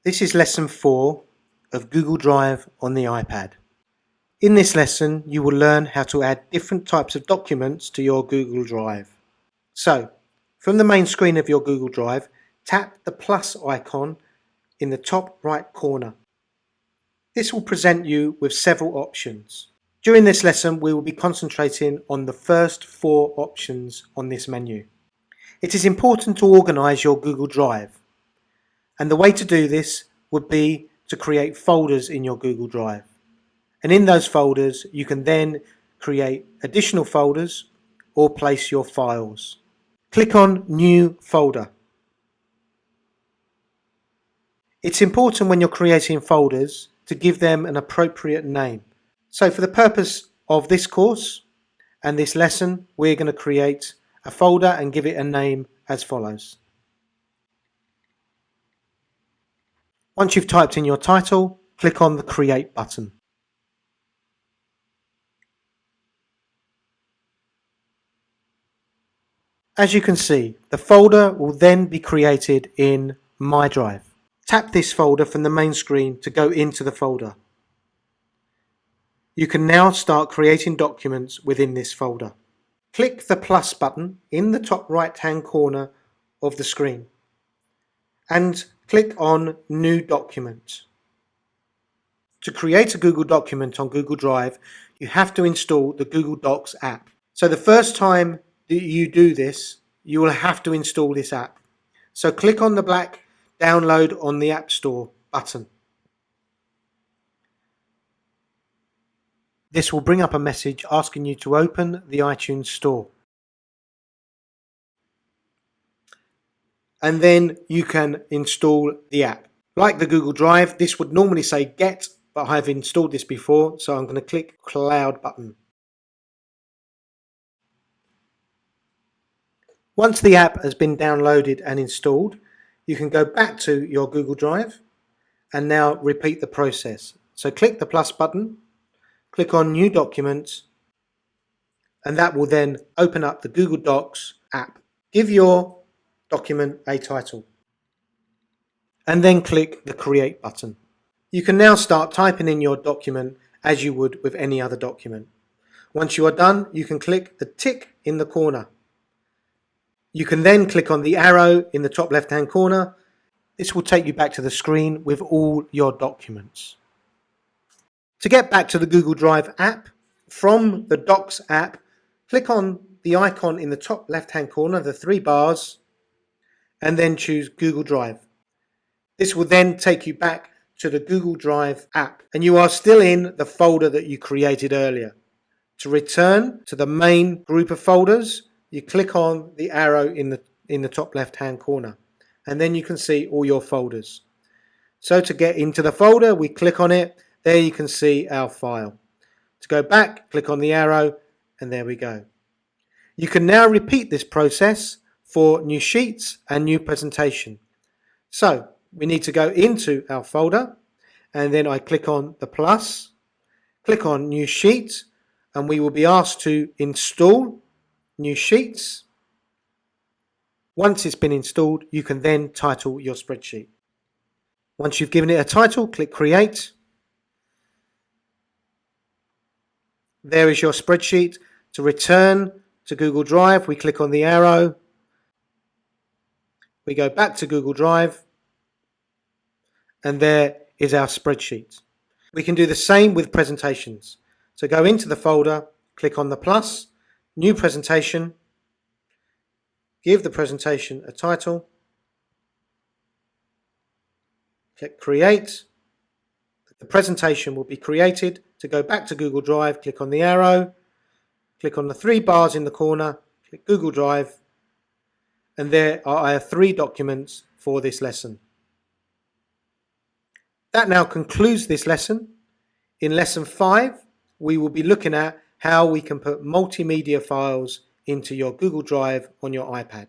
This is lesson 4 of Google Drive on the iPad. In this lesson, you will learn how to add different types of documents to your Google Drive. So, from the main screen of your Google Drive, tap the plus icon in the top right corner. This will present you with several options. During this lesson, we will be concentrating on the first 4 options on this menu. It is important to organise your Google Drive, and the way to do this would be to create folders in your Google Drive. And in those folders, you can then create additional folders or place your files. Click on New Folder. It's important when you're creating folders to give them an appropriate name. So for the purpose of this course and this lesson, we're going to create a folder and give it a name as follows. Once you've typed in your title, click on the Create button. As you can see, the folder will then be created in My Drive. Tap this folder from the main screen to go into the folder. You can now start creating documents within this folder. Click the plus button in the top right-hand corner of the screen and click on New Document. To create a Google document on Google Drive, you have to install the Google Docs app. So the first time that you do this, you will have to install this app. So click on the black Download on the App Store button. This will bring up a message asking you to open the iTunes Store. And then you can install the app. Like the Google Drive, this would normally say Get, but I've installed this before, so I'm going to click Cloud button. Once the app has been downloaded and installed, you can go back to your Google Drive and now repeat the process. So click the plus button, click on New Documents, and that will then open up the Google Docs app. Give your document a title and then click the Create button. You can now start typing in your document as you would with any other document. Once you are done, you can click the tick in the corner. You can then click on the arrow in the top left hand corner. This will take you back to the screen with all your documents. To get back to the Google Drive app, from the Docs app, click on the icon in the top left hand corner, the 3 bars, and then choose Google Drive. This will then take you back to the Google Drive app, and you are still in the folder that you created earlier. To return to the main group of folders, you click on the arrow in the top left hand corner, and then you can see all your folders. So to get into the folder, we click on it. There you can see our file. To go back, click on the arrow, and there we go. You can now repeat this process for new sheets and new presentation. So we need to go into our folder, and then I click on the plus, click on new sheet, and we will be asked to install new sheets. Once it's been installed, you can then title your spreadsheet. Once you've given it a title, click Create. There is your spreadsheet. To return to Google Drive, we click on the arrow. We go back to Google Drive, and there is our spreadsheet. We can do the same with presentations. So go into the folder, click on the plus, New Presentation, give the presentation a title, click Create. The presentation will be created. To go back to Google Drive, click on the arrow, click on the 3 bars in the corner, click Google Drive, and there are our 3 documents for this lesson. That now concludes this lesson. In lesson 5, we will be looking at how we can put multimedia files into your Google Drive on your iPad.